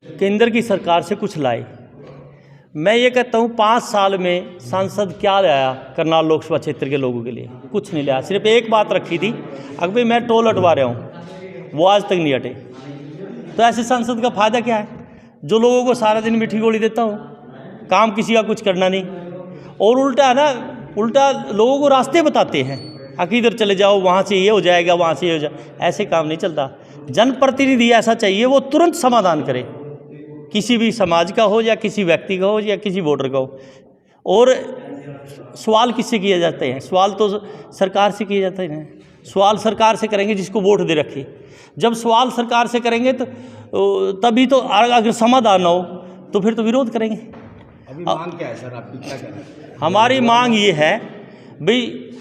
केंद्र की सरकार से कुछ लाए। मैं ये कहता हूँ 5 साल में सांसद क्या लाया करनाल लोकसभा क्षेत्र के लोगों के लिए? कुछ नहीं लाया। सिर्फ एक बात रखी थी, अगर भाई मैं टोल हटवा रहा हूँ, वो आज तक नहीं हटे। तो ऐसे सांसद का फ़ायदा क्या है जो लोगों को सारा दिन मीठी गोली देता हूँ, काम किसी का कुछ करना नहीं, और उल्टा है ना, उल्टा लोगों को रास्ते बताते हैं, इधर चले जाओ, वहाँ से ये हो जाएगा, वहाँ से ये हो जाएगा। ऐसे काम नहीं चलता। जनप्रतिनिधि ऐसा चाहिए वो तुरंत समाधान करे, किसी भी समाज का हो या किसी व्यक्ति का हो या किसी वोटर का हो। और सवाल किससे किए जाते हैं? सवाल तो सरकार से किए जाते हैं। सवाल सरकार से करेंगे जिसको वोट दे रखे। जब सवाल सरकार से करेंगे तो तभी तो, अगर समाधान हो तो फिर तो विरोध करेंगे। अभी मांग क्या है सर आपकी, क्या करें? हमारी मांग ये है भाई,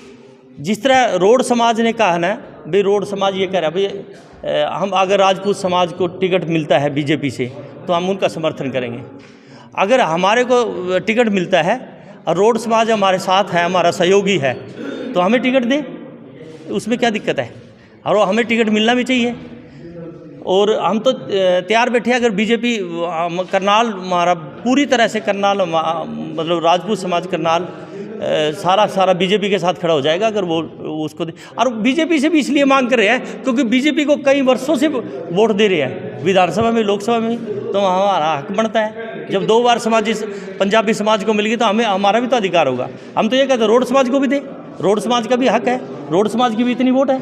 जिस तरह रोड समाज ने कहा ना भाई, रोड समाज ये कह रहा है भाई हम अगर राजपूत समाज को टिकट मिलता है बीजेपी से तो हम उनका समर्थन करेंगे। अगर हमारे को टिकट मिलता है और रोड समाज हमारे साथ है, हमारा सहयोगी है, तो हमें टिकट दे, उसमें क्या दिक्कत है? और हमें टिकट मिलना भी चाहिए। और हम तो तैयार बैठे हैं, अगर बीजेपी करनाल हमारा पूरी तरह से करनाल मतलब राजपूत समाज करनाल सारा बीजेपी के साथ खड़ा हो जाएगा अगर वो उसको दे। और बीजेपी से भी इसलिए मांग कर रहे हैं क्योंकि बीजेपी को कई वर्षों से वोट दे रहे हैं, विधानसभा में, लोकसभा में, तो हमारा हक बनता है। जब 2 बार पंजाबी समाज को मिल गई तो हमें, हमारा भी तो अधिकार होगा। हम तो ये कहते हैं रोड समाज को भी दे, रोड समाज का भी हक है, रोड समाज की भी इतनी वोट है।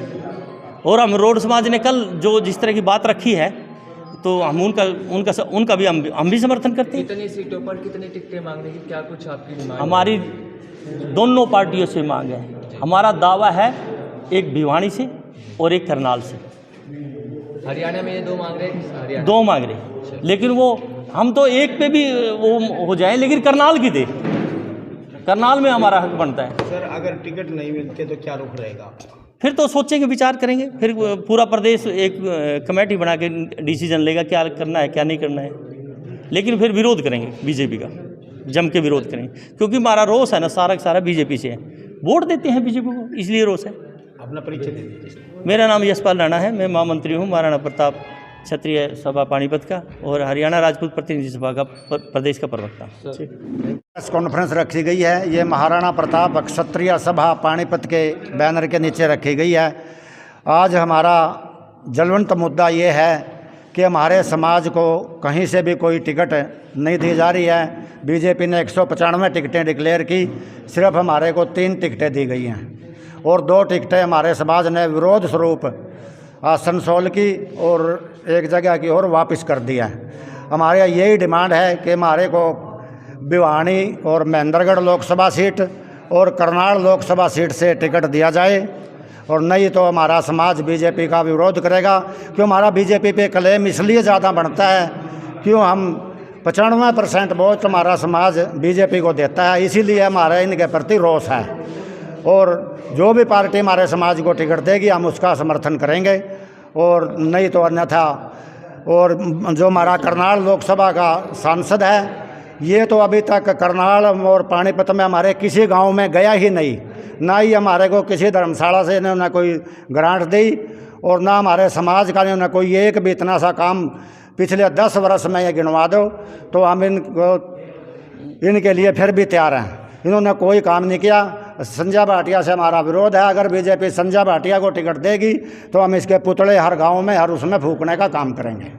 और हम रोड समाज ने कल जो जिस तरह की बात रखी है तो हम उनका भी हम भी समर्थन करते हैं। कितनी सीटों पर कितनी टिकटें मांगने की क्या कुछ आपकी डिमांड? हमारी दोनों पार्टियों से मांग है। हमारा दावा है एक भिवानी से और एक करनाल से। हरियाणा में ये 2 मांग रहे हैं? 2 मांग रहे, लेकिन वो हम तो एक पे भी वो हो जाए, लेकिन करनाल की दे, करनाल में हमारा हक बनता है। सर अगर टिकट नहीं मिलते तो क्या रुख रहेगा? फिर तो सोचेंगे, विचार करेंगे, फिर पूरा प्रदेश एक कमेटी बना के डिसीजन लेगा क्या करना है क्या नहीं करना है। लेकिन फिर विरोध करेंगे बीजेपी का, जम के विरोध करेंगे, क्योंकि हमारा रोष है ना सारा बीजेपी से है। वोट देते हैं बीजेपी को, इसलिए रोष है। अपना परिचय दे दीजिए। मेरा नाम यशपाल राणा है, मैं महामंत्री हूँ महाराणा प्रताप क्षत्रिय सभा पानीपत का और हरियाणा राजपूत प्रतिनिधि सभा का प्रदेश का प्रवक्ता। प्रेस कॉन्फ्रेंस रखी गई है, ये महाराणा प्रताप क्षत्रिय सभा पानीपत के बैनर के नीचे रखी गई है। आज हमारा ज्वलंत मुद्दा ये है कि हमारे समाज को कहीं से भी कोई टिकट नहीं दी जा रही है। बीजेपी ने 195 टिकटें डिक्लेयर की, सिर्फ हमारे को 3 टिकटें दी गई हैं और 2 टिकटें हमारे समाज ने विरोध स्वरूप आसनसोल की और एक जगह की और वापस कर दिया है। हमारे यही डिमांड है कि हमारे को भिवानी और महेंद्रगढ़ लोकसभा सीट और करनाल लोकसभा सीट से टिकट दिया जाए, और नहीं तो हमारा समाज बीजेपी का विरोध करेगा। क्यों हमारा बीजेपी पे क्लेम इसलिए ज़्यादा बनता है क्यों हम 95% वोट हमारा समाज बीजेपी को देता है, इसीलिए हमारा इनके प्रति रोष है। और जो भी पार्टी हमारे समाज को टिकट देगी हम उसका समर्थन करेंगे, और नहीं तो अन्यथा। और जो हमारा करनाल लोकसभा का सांसद है, ये तो अभी तक करनाल और पानीपत में हमारे किसी गांव में गया ही नहीं, ना ही हमारे को किसी धर्मशाला से इन्होंने कोई ग्रांट दी, और ना हमारे समाज का इन्होंने कोई एक भी इतना सा काम पिछले 10 वर्ष में ये गिनवा दो तो हम इनके लिए फिर भी तैयार हैं। इन्होंने कोई काम नहीं किया। संजय भाटिया से हमारा विरोध है। अगर बीजेपी संजय भाटिया को टिकट देगी तो हम इसके पुतले हर गांव में हर उसमें फूकने का काम करेंगे।